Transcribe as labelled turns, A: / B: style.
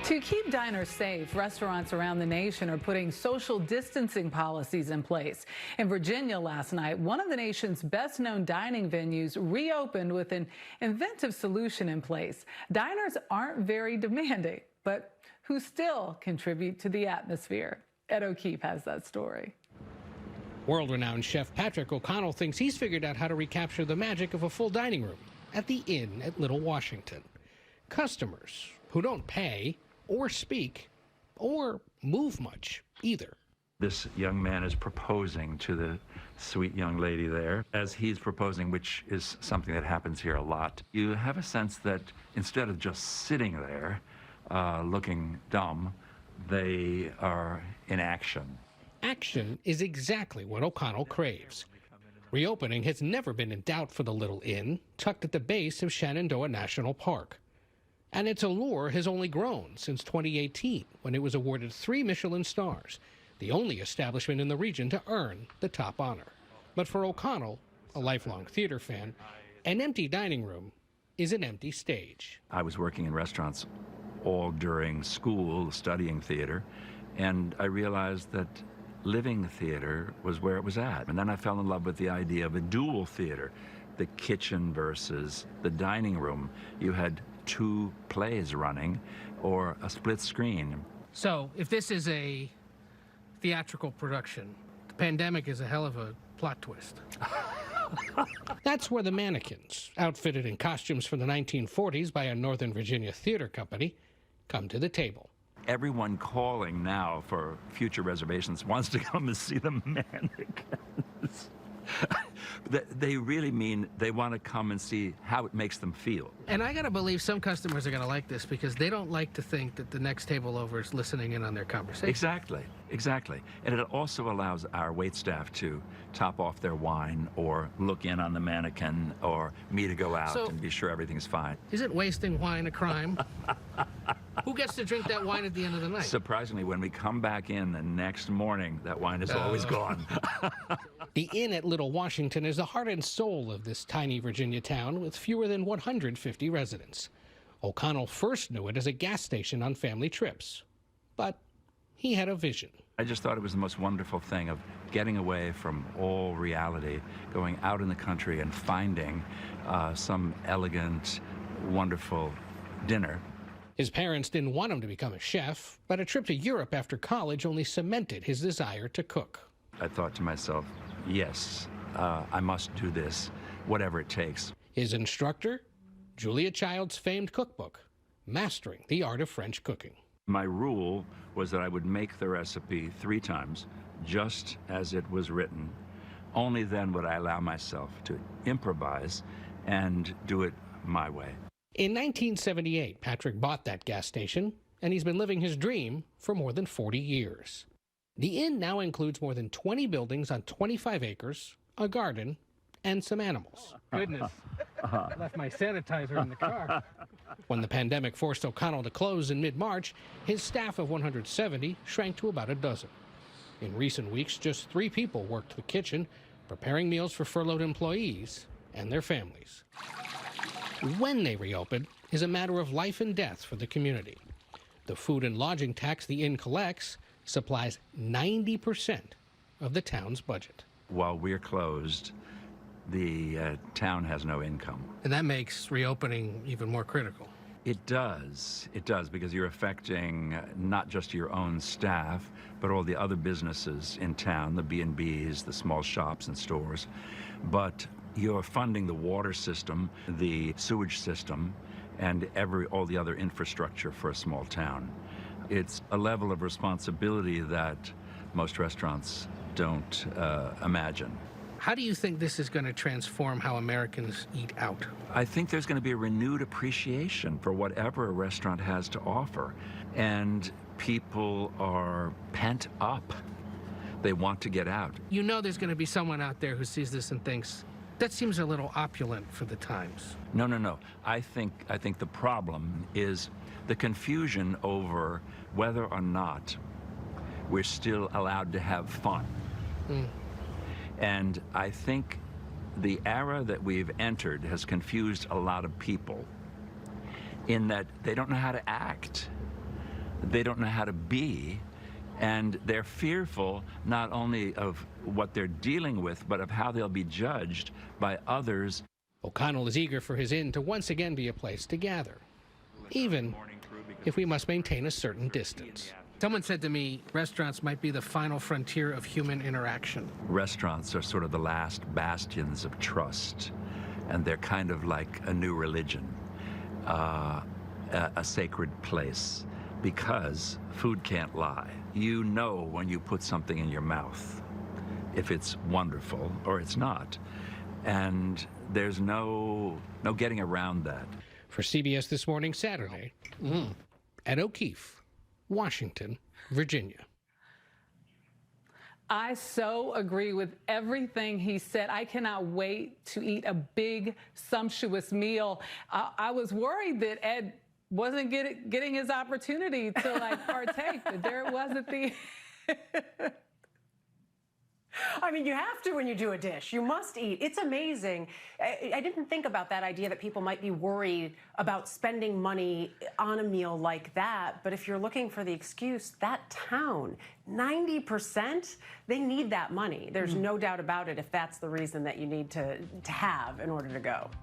A: To keep diners safe, restaurants around the nation are putting social distancing policies in place. In Virginia last night, one of the nation's best-known dining venues reopened with an inventive solution in place. Diners aren't very demanding, but who still contribute to the atmosphere. Ed O'Keefe has that story.
B: World-renowned chef Patrick O'Connell thinks he's figured out how to recapture the magic of a full dining room at the Inn at Little Washington. Customers who don't pay or speak or move much either.
C: This young man is proposing to the sweet young lady there. As he's proposing, which is something that happens here a lot, you have a sense that instead of just sitting there looking dumb, they are in action.
B: Action is exactly what O'Connell craves. Reopening has never been in doubt for the Little Inn, tucked at the base of Shenandoah National Park. And its allure has only grown since 2018, when it was awarded 3 Michelin stars, the only establishment in the region to earn the top honor. But for O'Connell, a lifelong theater fan, an empty dining room is an empty stage.
C: I was working in restaurants all during school, studying theater, and I realized that living theater was where it was at. And then I fell in love with the idea of a dual theater, the kitchen versus the dining room. You had 2 plays running or a split screen.
B: So if this is a theatrical production, the pandemic is a hell of a plot twist. That's where the mannequins, outfitted in costumes from the 1940s by a Northern Virginia theater company, come to the table.
C: Everyone calling now for future reservations wants to come and see the mannequins. They really mean they want to come and see how it makes them feel.
B: And I gotta believe some customers are gonna like this because they don't like to think that the next table over is listening in on their conversation.
C: Exactly. And it also allows our waitstaff to top off their wine or look in on the mannequin or me to go out and be sure everything's fine.
B: Isn't wasting wine a crime? Who gets to drink that wine at the end of the night?
C: Surprisingly, when we come back in the next morning, that wine is always gone.
B: The Inn at Little Washington is the heart and soul of this tiny Virginia town with fewer than 150 residents. O'Connell first knew it as a gas station on family trips, but he had a vision.
C: I just thought it was the most wonderful thing of getting away from all reality, going out in the country and finding some elegant, wonderful dinner.
B: His parents didn't want him to become a chef, but a trip to Europe after college only cemented his desire to cook.
C: I thought to myself, yes, I must do this, whatever it takes.
B: His instructor, Julia Child's famed cookbook, Mastering the Art of French Cooking.
C: My rule was that I would make the recipe 3 times, just as it was written. Only then would I allow myself to improvise and do it my way.
B: In 1978, Patrick bought that gas station, and he's been living his dream for more than 40 years. The Inn now includes more than 20 buildings on 25 acres, a garden, and some animals.
D: Goodness, left my sanitizer in the car.
B: When the pandemic forced O'Connell to close in mid-March, his staff of 170 shrank to about a dozen. In recent weeks, just 3 people worked the kitchen, preparing meals for furloughed employees and their families. When they reopen is a matter of life and death for the community. The food and lodging tax the Inn collects supplies 90% of the town's budget.
C: While we're closed, the town has no income.
B: And that makes reopening even more critical.
C: It does, because you're affecting not just your own staff, but all the other businesses in town, the B&Bs, the small shops and stores. But you're funding the water system, the sewage system, and all the other infrastructure for a small town. It's a level of responsibility that most restaurants don't imagine.
B: How do you think this is going to transform how Americans eat out?
C: I think there's going to be a renewed appreciation for whatever a restaurant has to offer. And people are pent up. They want to get out.
B: You know there's going to be someone out there who sees this and thinks, that seems a little opulent for the times.
C: No. I think the problem is the confusion over whether or not we're still allowed to have fun. And I think the era that we've entered has confused a lot of people in that they don't know how to act they don't know how to be, and they're fearful not only of what they're dealing with, but of how they'll be judged by others.
B: O'Connell is eager for his inn to once again be a place to gather, even if we must maintain a certain distance. Someone said to me, restaurants might be the final frontier of human interaction.
C: Restaurants are sort of the last bastions of trust, and they're kind of like a new religion, a sacred place, because food can't lie. You know when you put something in your mouth, if it's wonderful or it's not. And there's no getting around that.
B: For CBS This Morning, Saturday, at O'Keefe, Washington, Virginia.
A: I so agree with everything he said. I cannot wait to eat a big, sumptuous meal. I was worried that Ed wasn't getting his opportunity to partake, but there it was at the
E: I mean, you have to when you do a dish. You must eat. It's amazing. I didn't think about that idea that people might be worried about spending money on a meal like that. But if you're looking for the excuse, that town, 90%, they need that money. There's no doubt about it if that's the reason that you need to have in order to go.